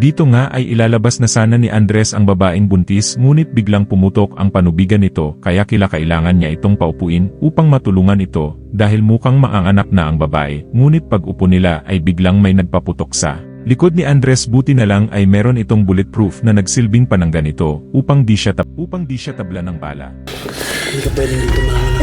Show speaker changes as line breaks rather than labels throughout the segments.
Dito nga ay ilalabas na sana ni Andres ang babaeng buntis ngunit biglang pumutok ang panubigan nito kaya kailangan niya itong paupuin upang matulungan ito dahil mukhang maanganak na ang babae ngunit pag upo nila ay biglang may nagpaputok sa likod ni Andres. Buti na lang ay meron itong bulletproof na nagsilbing panangga nito upang di siya tabla ng bala.
Hindi ka pwedeng dito mahanap.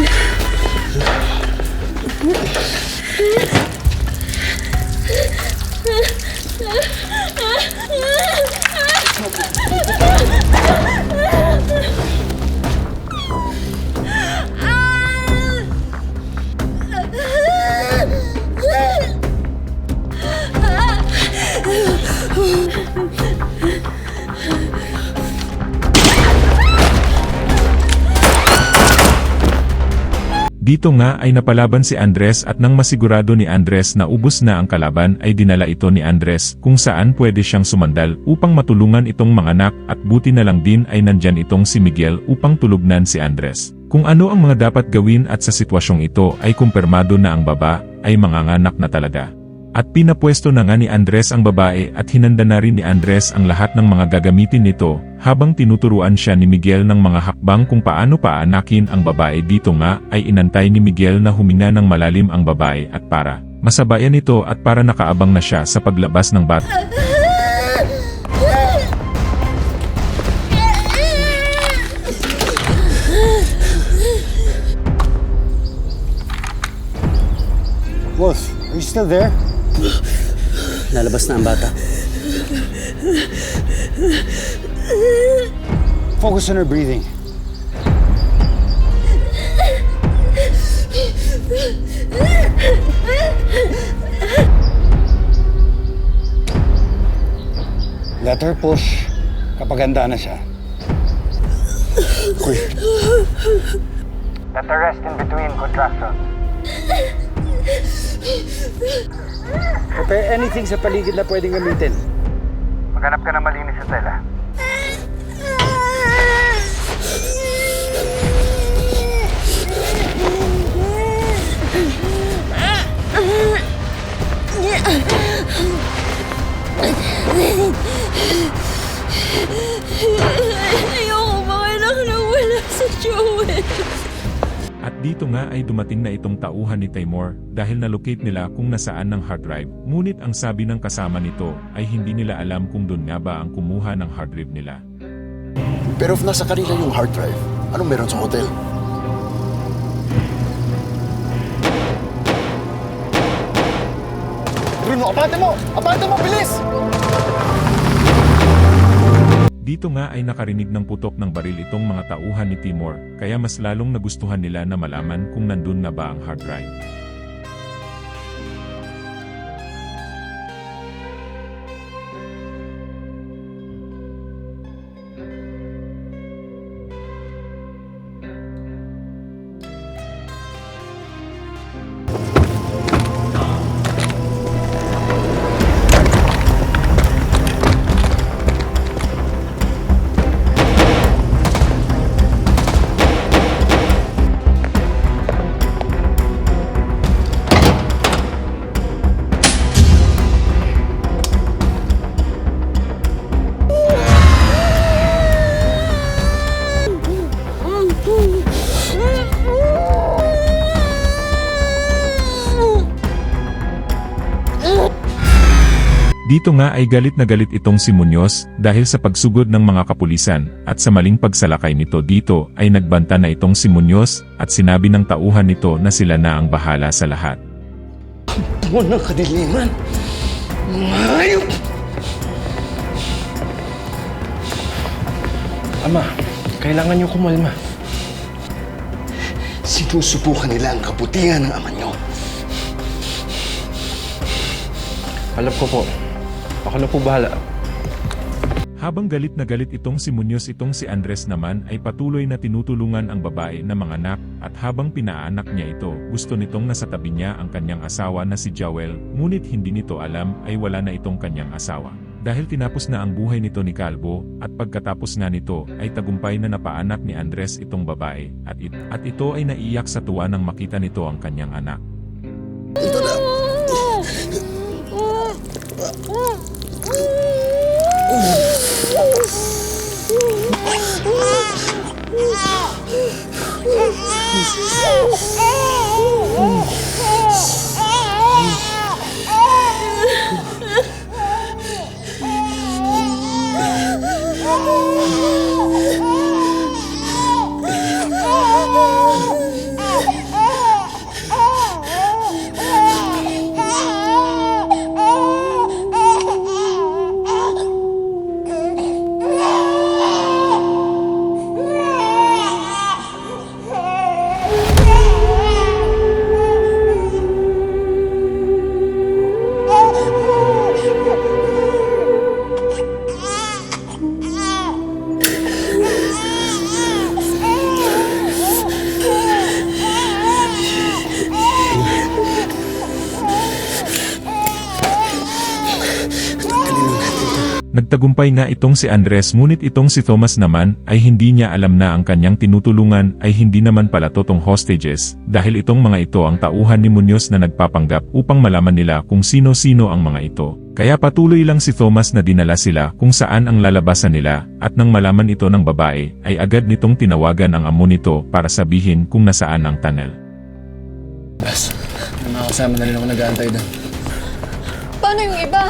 Dito nga ay napalaban si Andres at nang masigurado ni Andres na ubos na ang kalaban ay dinala ito ni Andres kung saan pwede siyang sumandal upang matulungan itong manganak at buti na lang din ay nandyan itong si Miguel upang tulugnan si Andres. Kung ano ang mga dapat gawin at sa sitwasyong ito ay kumpirmado na ang baba ay manganganak na talaga. At pinapwesto na nga ni Andres ang babae at hinanda na rin ni Andres ang lahat ng mga gagamitin nito habang tinuturuan siya ni Miguel ng mga hakbang kung paano paanakin ang babae. Dito nga ay inantay ni Miguel na huminga ng malalim ang babae at para masabayan ito at para nakaabang na siya sa paglabas ng bata.
Wolf, are you still there?
Lalabas na ang bata.
Focus on her breathing. Let her push kapag handa na siya.
Uy,
Let her rest in between contractions. Prepare anything sa paligid na pwedeng gamitin. Maghanap ka ng malinis sa tela.
Ayoko manganak na wala sa Joel.
At dito nga ay dumating na itong tauhan ni Taymor dahil na-locate nila kung nasaan ng hard drive. Ngunit ang sabi ng kasama nito ay hindi nila alam kung doon nga ba ang kumuha ng hard drive nila.
Pero if nasa kanila yung hard drive, anong meron sa hotel?
Bruno, abante mo! Abante mo! Bilis!
Dito nga ay nakarinig ng putok ng baril itong mga tauhan ni Timor, kaya mas lalong nagustuhan nila na malaman kung nandun na ba ang hard drive. Dito nga ay galit na galit itong si Muñoz dahil sa pagsugod ng mga kapulisan at sa maling pagsalakay nito dito ay nagbanta na itong si Muñoz at sinabi ng tauhan nito na sila na ang bahala sa lahat.
mo ng kadiliman. Mga hayop!
Ama, kailangan niyo kumalma.
Sinusubukan nila ang kabutihan ng ama niyo.
Alam ko po. Ako na po bahala.
Habang galit na galit itong si Muñoz, itong si Andres naman ay patuloy na tinutulungan ang babae na manganak at habang pinaanak niya ito, gusto nitong nasa tabi niya ang kanyang asawa na si Joel, ngunit hindi nito alam ay wala na itong kanyang asawa. Dahil tinapos na ang buhay nito ni Calvo at pagkatapos nga nito ay tagumpay na napaanak ni Andres itong babae at ito ay naiyak sa tuwa nang makita nito ang kanyang anak.
Ito na.
Nagtagumpay nga itong si Andres ngunit itong si Thomas naman ay hindi niya alam na ang kanyang tinutulungan ay hindi naman pala totong hostages dahil itong mga ito ang tauhan ni Munoz na nagpapanggap upang malaman nila kung sino-sino ang mga ito. Kaya patuloy lang si Thomas na dinala sila kung saan ang lalabasan nila at nang malaman ito ng babae ay agad nitong tinawagan ang amo nito para sabihin kung nasaan ang tunnel.
Bas, may mga kasama na rin ako nag-aantay doon.
Paano yung iba?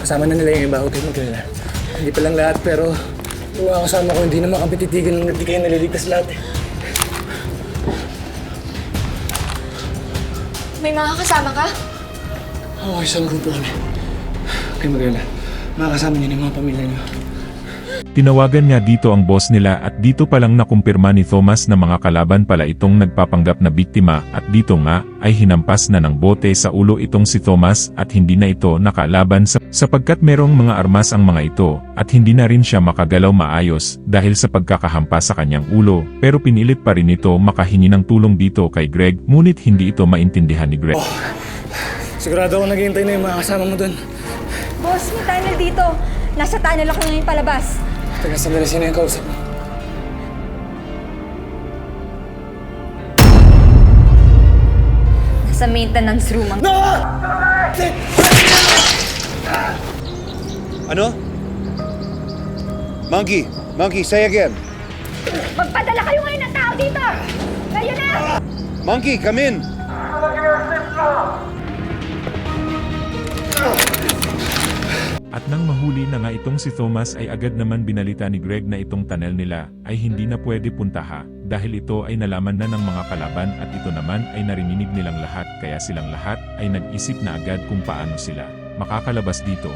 Kasama na nila yung iba, huwag kayo mag-alala. Hindi pa lang lahat, pero yung mga kasama ko, hindi naman kami titigan ng hindi kayo naliligtas lahat eh.
May mga kasama ka?
Oo, isang grupo kami. Huwag kayo mag-alala. Mga kasama niyo na yung mga pamilya niyo.
Tinawagan nga dito ang boss nila at dito palang nakumpirma ni Thomas na mga kalaban pala itong nagpapanggap na biktima at dito nga ay hinampas na ng bote sa ulo itong si Thomas at hindi na ito nakalaban sapagkat merong mga armas ang mga ito at hindi na rin siya makagalaw maayos dahil sa pagkakahampas sa kanyang ulo pero pinilit pa rin ito makahingi ng tulong dito kay Greg ngunit hindi ito maintindihan ni Greg.
Sigurado ako naghihintay na yung mga kasama mo doon.
Boss, may tunnel dito. Nasa tunnel ako ngayon palabas.
Taga sandali, sino yung kausap mo?
Nasa maintenance room ang...
Ano? Monkey, say again.
Magpadala kayo ngayon ng tao dito! Ngayon na!
Monkey, come in.
At nang mahuli na nga itong si Thomas ay agad naman binalita ni Greg na itong tunnel nila ay hindi na pwede puntaha dahil ito ay nalaman na ng mga kalaban at ito naman ay narinig nilang lahat kaya silang lahat ay nag-isip na agad kung paano sila makakalabas dito